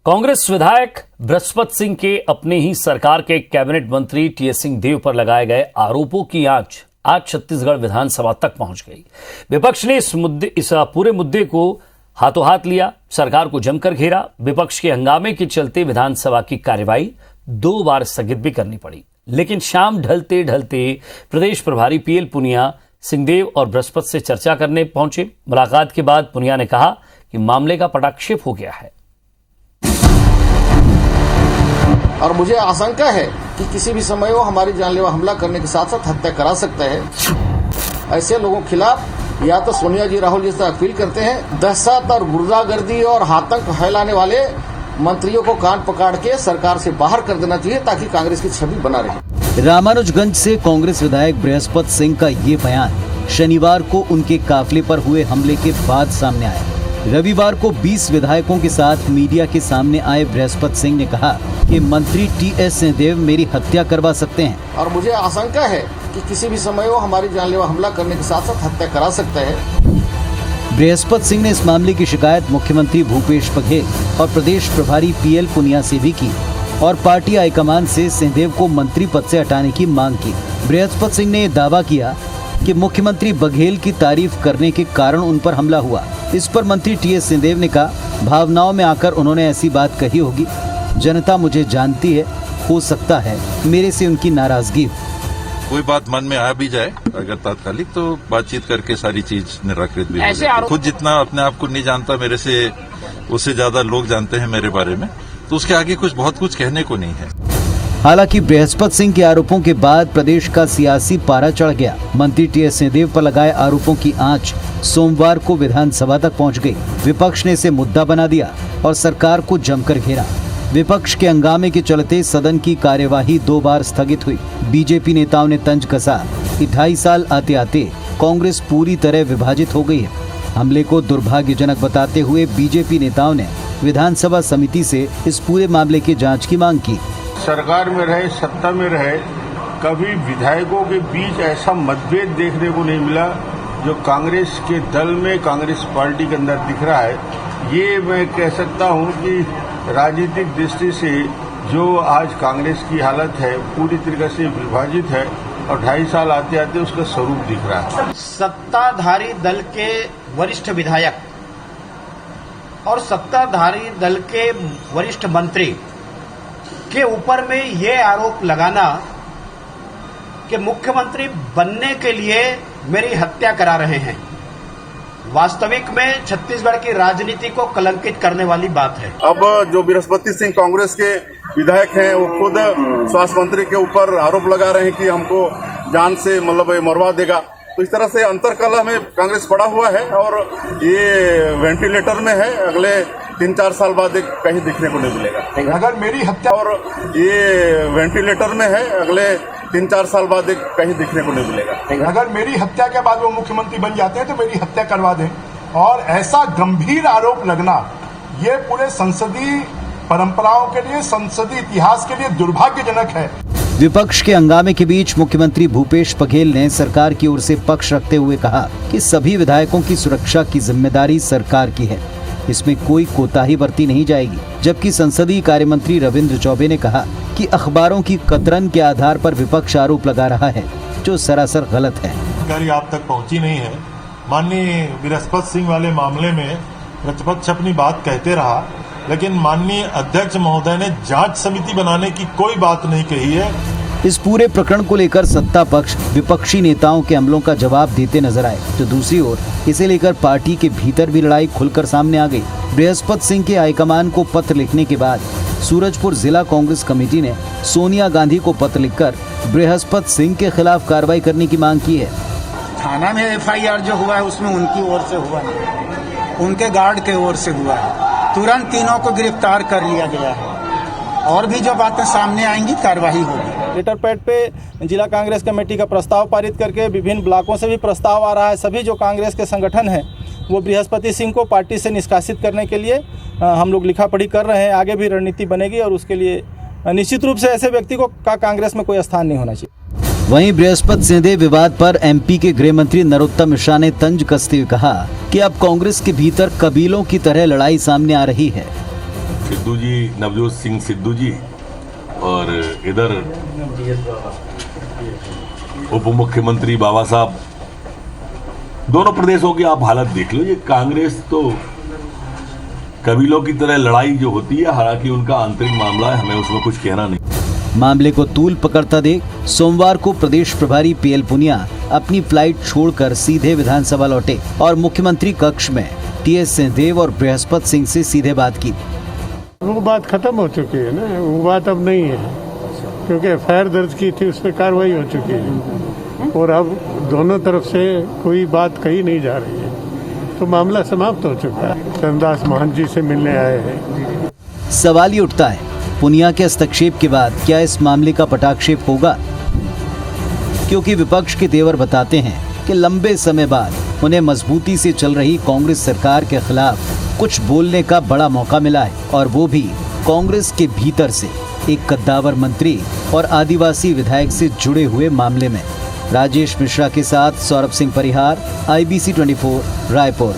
कांग्रेस विधायक बृहस्पत सिंह के अपने ही सरकार के कैबिनेट मंत्री टीएस सिंहदेव पर लगाए गए आरोपों की आंच आज छत्तीसगढ़ विधानसभा तक पहुंच गई। विपक्ष ने इस पूरे मुद्दे को हाथों हाथ लिया, सरकार को जमकर घेरा। विपक्ष के हंगामे के चलते विधानसभा की कार्यवाही 2 बार स्थगित भी करनी पड़ी। लेकिन शाम ढलते ढलते प्रदेश प्रभारी पीएल पुनिया सिंहदेव और बृहस्पत से चर्चा करने पहुंचे। मुलाकात के बाद पुनिया ने कहा कि मामले का पटाक्षेप हो गया है और मुझे आशंका है कि किसी भी समय वो हमारी जानलेवा हमला करने के साथ साथ हत्या करा सकता है। ऐसे लोगों के खिलाफ या तो सोनिया जी राहुल जी से अपील करते हैं, दहशत और गुर्दागर्दी और आतंक फैलाने वाले मंत्रियों को कान पकड़ के सरकार से बाहर कर देना चाहिए ताकि कांग्रेस की छवि बना रहे। रामानुजगंज से कांग्रेस विधायक बृहस्पत सिंह का ये बयान शनिवार को उनके काफिले पर हुए हमले के बाद सामने आया। रविवार को 20 विधायकों के साथ मीडिया के सामने आए बृहस्पत सिंह ने कहा कि मंत्री टीएस सिंहदेव मेरी हत्या करवा सकते हैं और मुझे आशंका है कि किसी भी समय वो हमारी जानलेवा हमला करने के साथ साथ हत्या करा सकता है। बृहस्पत सिंह ने इस मामले की शिकायत मुख्यमंत्री भूपेश बघेल और प्रदेश प्रभारी पीएल पुनिया से भी की और पार्टी हाईकमान से सिंहदेव को मंत्री पद से हटाने की मांग की। बृहस्पत सिंह ने दावा किया कि मुख्यमंत्री बघेल की तारीफ करने के कारण उन पर हमला हुआ। इस पर मंत्री टीएस सिंहदेव ने कहा, भावनाओं में आकर उन्होंने ऐसी बात कही होगी। जनता मुझे जानती है, हो सकता है मेरे से उनकी नाराजगी हो। कोई बात मन में आ भी जाए अगर तात्कालिक, तो बातचीत करके सारी चीज निराकृत भी हो जाए। खुद जितना अपने आप को नहीं जानता, मेरे से उससे ज्यादा लोग जानते हैं मेरे बारे में, तो उसके आगे बहुत कुछ कहने को नहीं है। हालांकि बृहस्पत सिंह के आरोपों के बाद प्रदेश का सियासी पारा चढ़ गया। मंत्री टीएस सिंहदेव पर लगाए आरोपों की आंच सोमवार को विधानसभा तक पहुंच गई। विपक्ष ने इसे मुद्दा बना दिया और सरकार को जमकर घेरा। विपक्ष के हंगामे के चलते सदन की कार्यवाही 2 बार स्थगित हुई। बीजेपी नेताओं ने तंज कसा कि 2.5 साल आते आते कांग्रेस पूरी तरह विभाजित हो गई है। हमले को दुर्भाग्यजनक बताते हुए बीजेपी नेताओं ने विधानसभा समिति से इस पूरे मामले की जांच की मांग की। सरकार में रहे, सत्ता में रहे, कभी विधायकों के बीच ऐसा मतभेद देखने को नहीं मिला जो कांग्रेस के दल में, कांग्रेस पार्टी के अंदर दिख रहा है। ये मैं कह सकता हूं कि राजनीतिक दृष्टि से जो आज कांग्रेस की हालत है पूरी तरीके से विभाजित है और 2.5 साल आते आते उसका स्वरूप दिख रहा है। सत्ताधारी दल के वरिष्ठ विधायक और सत्ताधारी दल के वरिष्ठ मंत्री के ऊपर में ये आरोप लगाना कि मुख्यमंत्री बनने के लिए मेरी हत्या करा रहे हैं, वास्तविक में छत्तीसगढ़ की राजनीति को कलंकित करने वाली बात है। अब जो बृहस्पति सिंह कांग्रेस के विधायक हैं, वो खुद स्वास्थ्य मंत्री के ऊपर आरोप लगा रहे हैं कि हमको जान से मरवा देगा। तो इस तरह से अंतरकलह में कांग्रेस पड़ा हुआ है और ये वेंटिलेटर में है। अगले 3-4 साल बाद कहीं दिखने को नहीं मिलेगा। अगर मेरी हत्या और ये वेंटिलेटर में है, अगले 3-4 साल बाद कहीं दिखने को नहीं मिलेगा। अगर मेरी हत्या के बाद वो मुख्यमंत्री बन जाते हैं तो मेरी हत्या करवा दें। और ऐसा गंभीर आरोप लगना ये पूरे संसदीय परंपराओं के लिए, संसदीय इतिहास के लिए दुर्भाग्यजनक है। विपक्ष के हंगामे के बीच मुख्यमंत्री भूपेश बघेल ने सरकार की ओर से पक्ष रखते हुए कहा कि सभी विधायकों की सुरक्षा की जिम्मेदारी सरकार की है, इसमें कोई कोताही बरती नहीं जाएगी। जबकि संसदीय कार्य मंत्री रविंद्र चौबे ने कहा कि अखबारों की कतरन के आधार पर विपक्ष आरोप लगा रहा है, जो सरासर गलत है। जानकारी आप तक पहुंची नहीं है। माननीय बृहस्पत सिंह वाले मामले में प्रतिपक्ष अपनी बात कहते रहा, लेकिन माननीय अध्यक्ष महोदय ने जांच समिति बनाने की कोई बात नहीं कही है। इस पूरे प्रकरण को लेकर सत्ता पक्ष विपक्षी नेताओं के हमलों का जवाब देते नजर आए, तो दूसरी ओर इसे लेकर पार्टी के भीतर भी लड़ाई खुलकर सामने आ गई। बृहस्पत सिंह के हाईकमान को पत्र लिखने के बाद सूरजपुर जिला कांग्रेस कमेटी ने सोनिया गांधी को पत्र लिखकर बृहस्पत सिंह के खिलाफ कार्रवाई करने की मांग की है। थाना में एफआईआर जो हुआ है उसमें उनकी ओर से हुआ नहीं, उनके गार्ड के ओर से हुआ है। तुरंत तीनों को गिरफ्तार कर लिया गया है और भी जो बातें सामने आएंगी कार्रवाई होगी। लेटर पैड पे जिला कांग्रेस कमेटी का प्रस्ताव पारित करके विभिन्न ब्लॉकों से भी प्रस्ताव आ रहा है। सभी जो कांग्रेस के संगठन हैं वो बृहस्पति सिंह को पार्टी से निष्कासित करने के लिए हम लोग लिखा पढ़ी कर रहे हैं। आगे भी रणनीति बनेगी और उसके लिए निश्चित रूप से ऐसे व्यक्ति को कांग्रेस में कोई स्थान नहीं होना चाहिए। वहीं बृहस्पत सिंहदेव विवाद पर एमपी के गृह मंत्री नरोत्तम मिश्रा ने तंज कसते हुए कहा कि अब कांग्रेस के भीतर कबीलों की तरह लड़ाई सामने आ रही है। सिद्धू जी, नवजोत सिंह सिद्धू जी, और इधर उप मुख्यमंत्री बाबा साहब, दोनों प्रदेशों की आप हालत देख लो। ये कांग्रेस तो कबीलों की तरह लड़ाई जो होती है, हालांकि उनका आंतरिक मामला है, हमें उसमें कुछ कहना नहीं। मामले को तूल पकड़ता देख सोमवार को प्रदेश प्रभारी पीएल पुनिया अपनी फ्लाइट छोड़कर सीधे विधानसभा लौटे और मुख्यमंत्री कक्ष में टीएस सिंहदेव और बृहस्पत सिंह से सीधे बात की। वो बात खत्म हो चुकी है ना, वो बात अब नहीं है, क्योंकि एफआईआर दर्ज की थी, उस पर कार्रवाई हो चुकी है और अब दोनों तरफ से कोई बात कही नहीं जा रही है, तो मामला समाप्त हो चुका है। चंदास महंत जी से मिलने आए हैं। सवाल ये उठता है, पुनिया के हस्तक्षेप के बाद क्या इस मामले का पटाक्षेप होगा? क्योंकि विपक्ष के तेवर बताते हैं कि लंबे समय बाद उन्हें मजबूती से चल रही कांग्रेस सरकार के खिलाफ कुछ बोलने का बड़ा मौका मिला है, और वो भी कांग्रेस के भीतर से एक कद्दावर मंत्री और आदिवासी विधायक से जुड़े हुए मामले में। राजेश मिश्रा के साथ सौरभ सिंह परिहार, IBC 24 रायपुर।